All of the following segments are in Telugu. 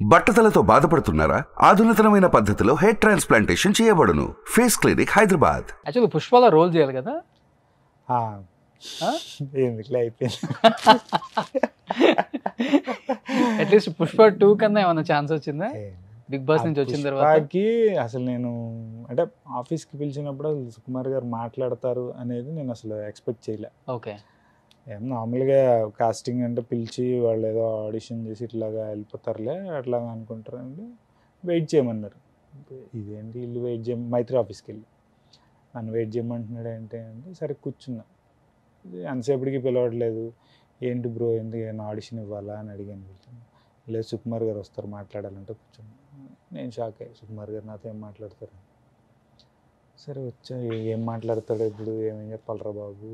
బట్టతలతో బాధపడుతున్నారా? ఆధునితనమైన పద్ధతిలో హెయిర్ ట్రాన్స్ప్లాంటేషన్ చేయబడును. Face clinic, Hyderabad. యాక్చువల్లీ పుష్పలో రోల్ చేయాలి కదా. ఎందుకులే అయిపోయింది. అట్లీస్ట్ పుష్ప 2 కన్నా ఏమైనా ఛాన్స్ వచ్చిందా బిగ్ బాస్ నుంచి వచ్చిన తర్వాత? అసలు నేను అంటే ఆఫీస్కి పిలిచినప్పుడు అసలు సుకుమార్ గారు మాట్లాడతారు అనేది నేను అసలు ఎక్స్పెక్ట్ చేయలే. ఓకే. ఏం నార్మల్గా కాస్టింగ్ అంటే పిలిచి వాళ్ళు ఏదో ఆడిషన్ చేసి ఇట్లాగా వెళ్ళిపోతారులే అట్లాగా అనుకుంటారండి. వెయిట్ చేయమన్నారు. ఇదేంటి వీళ్ళు వెయిట్ చేయ మైత్రి ఆఫీస్కి వెళ్ళి నన్ను వెయిట్ చేయమంటున్నాడు ఏంటి అంటే సరే కూర్చున్నా. అంతసేపటికి పిలవట్లేదు. ఏంటి బ్రో ఎందుకు ఏమైనా ఆడిషన్ ఇవ్వాలా అని అడిగాను. లేదు సుకుమార్ గారు వస్తారు మాట్లాడాలంటే కూర్చున్నా. నేను షాక్ అయ్యి సుకుమార్ గారు నాతో ఏం మాట్లాడతారు. సరే వచ్చా ఏం మాట్లాడతాడు ఇప్పుడు ఏమేం చెప్పాలరా బాబు.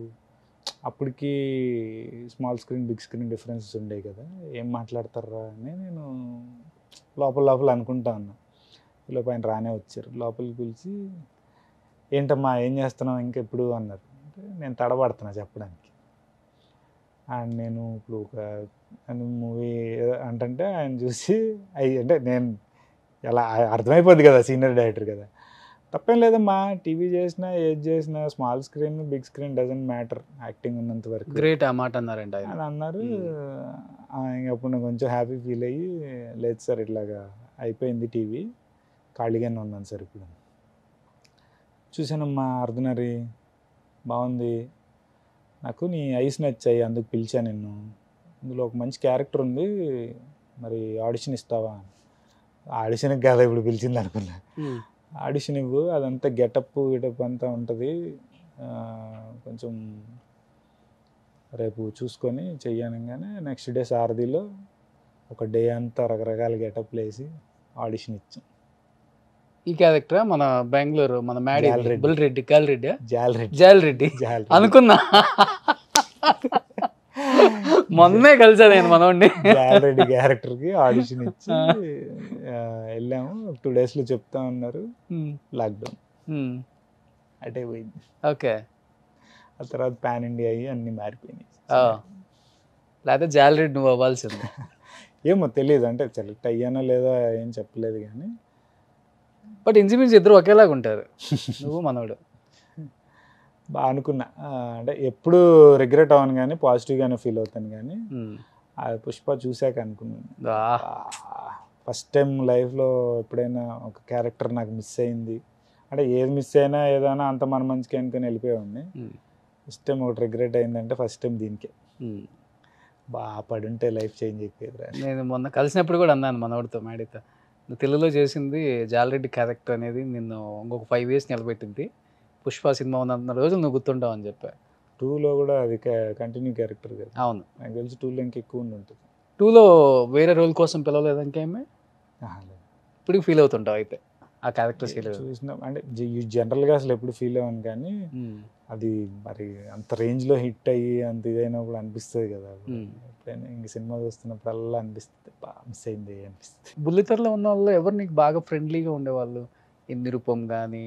అప్పటికి small screen big screen differences ఉండేవి కదా. ఏం మాట్లాడతారా అని నేను లోపల అనుకుంటా ఉన్నా. ఈలోపు ఆయన రానే వచ్చారు. లోపలికి పిలిచి ఏంటమ్మా ఏం చేస్తున్నావు ఇంకెప్పుడు అన్నారు. అంటే నేను తడబడుతున్నా చెప్పడానికి. అండ్ నేను ఇప్పుడు ఒక మూవీ అంటే ఆయన చూసి అంటే నేను ఎలా అర్థమైపోద్ది కదా సీనియర్ డైరెక్టర్ కదా. తప్పేం లేదమ్మా టీవీ చేసినా ఏది చేసినా small screen big screen doesn't matter acting ఉన్నంత వరకు. గ్రేట్ ఆ మాట అన్నారండి అని అన్నారు. ఇంకప్పుడు నేను కొంచెం హ్యాపీ ఫీల్ అయ్యి లేదు సార్ ఇట్లాగా అయిపోయింది టీవీ ఖాళీగానే ఉన్నాను సార్ ఇప్పుడు. చూసానమ్మా ఆర్డినరీ బాగుంది, నాకు నీ ఐస్ నచ్చాయి అందుకు పిలిచా నిన్ను, ఇందులో ఒక మంచి క్యారెక్టర్ ఉంది మరి ఆడిషన్ ఇస్తావా. ఆడిషన్కి కాదా ఇప్పుడు పిలిచింది అనుకున్నా. ఆడిషన్ ఇవ్వు, అదంతా గెటప్ అంతా ఉంటుంది, కొంచెం రేపు చూసుకొని చెయ్యనగానే నెక్స్ట్ డే సారథిలో ఒక డే అంతా రకరకాల గెటప్లు వేసి ఆడిషన్ ఇచ్చాం. ఈ క్యారెక్టర్ మన బెంగళూరు మన మ్యాడీ బుల్రెడ్డి కాల్రెడ్డి జాల్రెడ్డి అనుకున్నా. మొన్నే కలిసా నేను మనోడిని. జాల్రెడ్డి క్యారెక్టర్కి ఆడిషన్ ఇచ్చి వెళ్ళాము. 2 daysలో చెప్తా ఉన్నారు, లాక్డౌన్ అటే పోయింది. ఓకే. ఆ తర్వాత పాన్ ఇండియా అయ్యి అన్నీ మారిపోయినాయి. లేకపోతే జాల్రెడ్డి నువ్వు అవ్వాల్సింది. ఏమో తెలియదు, అంటే సెలెక్ట్ అయ్యానో లేదో ఏం చెప్పలేదు కానీ. బట్ ఇంచుమించు ఇద్దరు ఒకేలాగా ఉంటారు, నువ్వు మనోడు. బాగా అనుకున్నా, అంటే ఎప్పుడు రిగ్రెట్ అవ్వను కానీ పాజిటివ్గానే ఫీల్ అవుతాను కానీ అది పుష్ప చూశాక అనుకున్నాను. ఫస్ట్ టైం లైఫ్లో ఎప్పుడైనా ఒక క్యారెక్టర్ నాకు మిస్ అయింది అంటే ఏది మిస్ అయినా ఏదైనా అంత మన మంచిగా అనుకుని వెళ్ళిపోయేవాడిని. ఫస్ట్ టైం ఒకటి రిగ్రెట్ అయిందంటే ఫస్ట్ టైం దీనికే. బాగా పడుంటే లైఫ్ చేంజ్ అయిపోయేది. నేను మొన్న కలిసినప్పుడు కూడా అన్నాను మనోడితో మ్యాడీతో, నువ్వు తెలుగులో చేసింది జాల్రెడ్డి క్యారెక్టర్ అనేది నిన్ను ఇంకొక 5 years నిలబెట్టింది, పుష్ప సినిమా ఉన్నంత రోజులు నువ్వు గుర్తుంటావు అని చెప్పా. 2లో కూడా అది కంటిన్యూ క్యారెక్టర్ కదా. అవును, నాకు తెలిసి 2లో ఇంకా ఎక్కువ ఉంటుంది. 2లో వేరే రోల్ కోసం పిలవలేదు ఇంకేమే. ఇప్పుడు ఫీల్ అవుతుంటావు అయితే ఆ క్యారెక్టర్ చూసిన అంటే జనరల్గా అసలు ఎప్పుడు ఫీల్ అవ్వను కానీ అది మరి అంత రేంజ్లో హిట్ అయ్యి అంత ఇదైనప్పుడు అనిపిస్తుంది కదా. ఎప్పుడైనా ఇంక సినిమా చూస్తున్నప్పుడల్లా అనిపిస్తుంది బాగా మిస్ అయింది అనిపిస్తుంది. బుల్లితెరలో ఉన్న వాళ్ళు ఎవరు నీకు బాగా ఫ్రెండ్లీగా ఉండేవాళ్ళు? నిరుపమ్ కానీ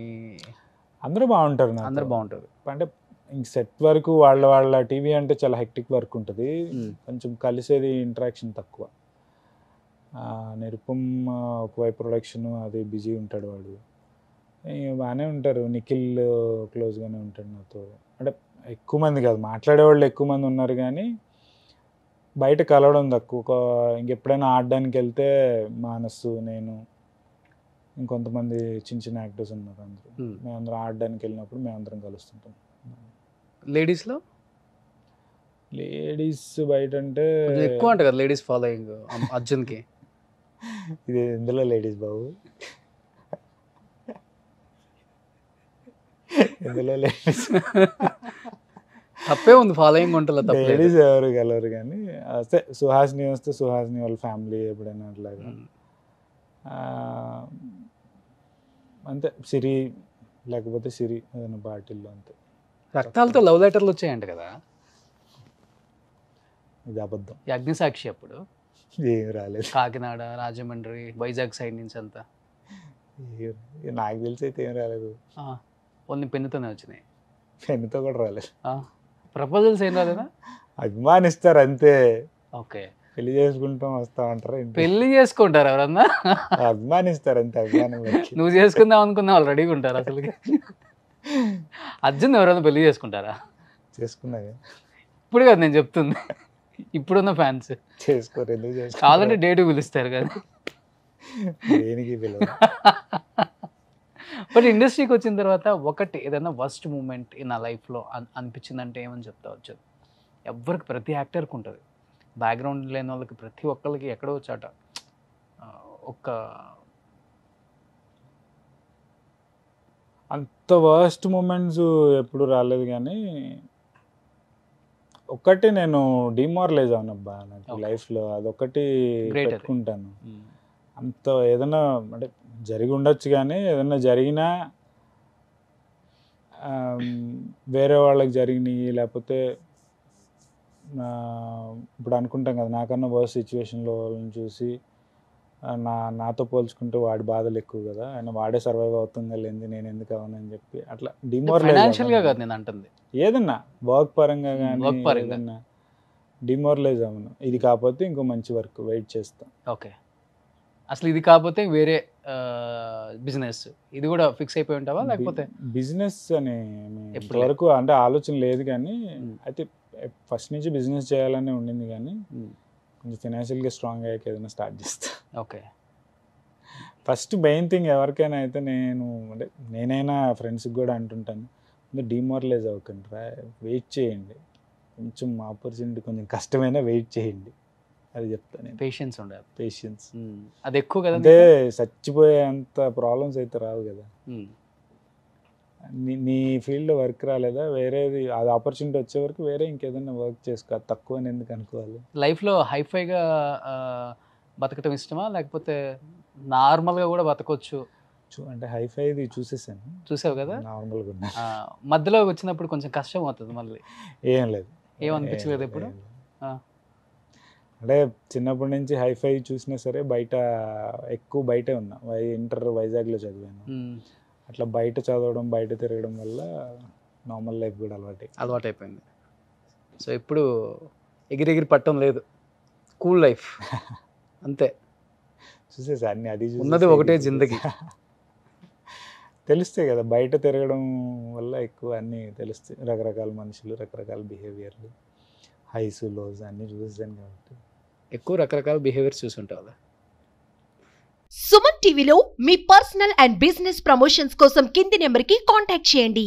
అందరూ బాగుంటారు. అందరూ బాగుంటారు. అంటే ఇంక సెట్ వరకు వాళ్ళ టీవీ అంటే చాలా హెక్టిక్ వర్క్ ఉంటుంది, కొంచెం కలిసేది ఇంటరాక్షన్ తక్కువ. నిరుపమ్ ఒకవైపు ప్రొడక్షన్ అది బిజీ ఉంటాడు వాడు, బాగానే ఉంటారు. నిఖిల్ క్లోజ్గానే ఉంటాడు నాతో. అంటే ఎక్కువ మంది కాదు, మాట్లాడేవాళ్ళు ఎక్కువ మంది ఉన్నారు కానీ బయట కలవడం తక్కువ. ఇంకెప్పుడైనా ఆడడానికి వెళ్తే మానసు, నేను, ఇంకొంతమంది చిన్న యాక్టర్స్ ఉన్నారు, అందరూ మేమందరం ఆడడానికి వెళ్ళినప్పుడు మేమందరం కలుస్తుంటాం. లేడీస్లో లేడీస్ బయట అంటే ఎక్కువ అంట కదా లేడీస్ ఫాలోయింగ్ అర్జున్కి. ఇది ఎందులో లేడీస్ బాబు, ఎందులో లేడీస్ తప్పే ఉంది, ఫాలోయింగ్ ఉంటుంది. లేడీస్ ఎవరు కలవరు కానీ వస్తే సుహాసిని వస్తే సుహాసిని వాళ్ళ ఫ్యామిలీ ఎప్పుడైనా అట్లాగా అంతే. సిరి లేకపోతే సిరి ఏదైనా పార్టీల్లో అంతే. రక్తాలతో లవ్ లెటర్లు వచ్చాయంట కదా, ఇది అబద్ధం. అగ్నిసాక్షి అప్పుడు ఏం రాలేదు. కాకినాడ, రాజమండ్రి, వైజాగ్ సైడ్ నుంచి అంతా నాకు తెలిసి అయితే ఏం రాలేదు. ఓన్లీ పెన్నుతోనే వచ్చినాయి. పెన్నుతో కూడా రాలేదు. ప్రపోజల్స్ ఏం రాలేదా? అభిమానిస్తారు అంతే. ఓకే. పెళ్లి చేసుకుంటాం వస్తా అంటారా ఏంటి? పెళ్లి చేసుకుంటారు ఎవరన్నా? అభిమానిస్తారు అంతే, అభిమానం వరకు. నువ్వు చేసుకుందాం అనుకున్న వాళ్ళు రెడీగా ఉంటారు అసలు. అర్జున్ ఎవరైనా పెళ్లి చేసుకుంటారా? చేసుకున్నది ఇప్పుడు కదా నేను చెప్తుంది, ఇప్పుడున్న ఫ్యాన్స్ చేసుకోరు. ఎందుకు చేసుకోరు? కావాలంటే డేట్ పిలుస్తారు కదా. దేనికి పిలవరు. బట్ ఇండస్ట్రీకి వచ్చిన తర్వాత ఒకటి ఏదైనా వర్స్ట్ మూమెంట్ నా లైఫ్లో అనిపించిందంటే ఏమని చెప్తావచ్చు? ఎవరికి, ప్రతి యాక్టర్కి ఉంటుంది, బ్యాక్గ్రౌండ్ లేని వాళ్ళకి ప్రతి ఒక్కరికి ఎక్కడో చాట ఒక అంత వర్స్ట్ మూమెంట్స్ ఎప్పుడు రాలేదు, కానీ ఒక్కటి నేను డిమారలైజ్ అవునబ్బా నాకు లైఫ్లో, అదొకటి పెట్టుకుంటాను. అంత ఏదైనా అంటే జరిగి ఉండొచ్చు, కానీ ఏదైనా జరిగినా వేరే వాళ్ళకి జరిగినాయి, లేకపోతే ఇప్పుడు అనుకుంటాం కదా నాకన్నా వర్స్ట్ సిచ్యువేషన్లో వాళ్ళని చూసి నాతో పోల్చుకుంటే వాడి బాధలు ఎక్కువ కదా, ఆయన వాడే సర్వైవ్ అవుతుంది లేని నేను ఎందుకు అవనని చెప్పి అట్లా ఫైనాన్షియల్గా కాదు నేను అంటుంది, ఏదన్నా వర్క్ పరంగా కానీ ఏదన్నా డిమారలైజ్ అవ్వను. ఇది కాకపోతే ఇంకో మంచి వర్క్ వెయిట్ చేస్తాను. ఓకే, అసలు ఇది కాకపోతే వేరే బిజినెస్, ఇది కూడా ఫిక్స్ అయిపోయి ఉంటావా? లేకపోతే బిజినెస్ అని వరకు అంటే ఆలోచన లేదు, కానీ అయితే ఫస్ట్ నుంచి బిజినెస్ చేయాలని ఉండింది, కానీ కొంచెం ఫైనాన్షియల్గా స్ట్రాంగ్ అయ్యాక ఏదైనా స్టార్ట్ చేస్తా. ఓకే, ఫస్ట్ మెయిన్ థింగ్ ఎవరికైనా అయితే నేను అంటే నేనైనా ఫ్రెండ్స్కి కూడా అంటుంటాను, డిమారలైజ్ అవ్వకండి, వెయిట్ చేయండి, కొంచెం ఆపర్చునిటీ కొంచెం కష్టమైనా వెయిట్ చేయండి, అది చెప్తాను. పేషెన్స్ ఉండాలి. పేషెన్స్ అది ఎక్కువ కదా, అంటే చచ్చిపోయేంత ప్రాబ్లమ్స్ అయితే రావు కదా. నీ ఫీల్డ్లో వర్క్ రాలేదా, వేరేది అది ఆపర్చునిటీ వచ్చే వరకు వేరే ఇంకేదైనా వర్క్ చేసుకో, అది తక్కువ అని ఎందుకు అనుకోవాలి. లైఫ్లో హైఫైగా బతకటం ఇష్టమా, లేకపోతే నార్మల్గా కూడా బతకొచ్చు? అంటే హైఫైది చూసావు కదా, నార్మల్గా ఉన్నా. మధ్యలో వచ్చినప్పుడు కొంచెం కష్టం అవుతుంది మళ్ళీ. ఏం లేదు, ఏమనిపించలేదు ఎప్పుడు? అంటే చిన్నప్పటి నుంచి హైఫై చూసినా సరే బయట ఎక్కువ బయటే ఉన్నా, ఇంటర్ వైజాగ్లో చదివాను. అట్లా బయట చదవడం, బయట తిరగడం వల్ల నార్మల్ లైఫ్ కూడా అలవాటు అయిపోయింది. సో ఇప్పుడు ఎగిరెగిరి పట్టం లేదు, కూల్ లైఫ్ అంతే. చూసేసా అన్ని, అది ఉన్నది ఒకటే జిందగీ. తెలుస్తాయి కదా, బయట తిరగడం వల్ల ఎక్కువ అన్నీ తెలుస్తాయి, రకరకాల మనుషులు, రకరకాల బిహేవియర్లు, హైస్ లోస్ అన్నీ చూసేసాను కాబట్టి ఎక్కువ రకరకాల బిహేవియర్స్ చూసుంటావు. సుమన్ టీవీలో మీ పర్సనల్ అండ్ బిజినెస్ ప్రమోషన్స్ కోసం కింది నెంబర్కి కాంటాక్ట్ చేయండి.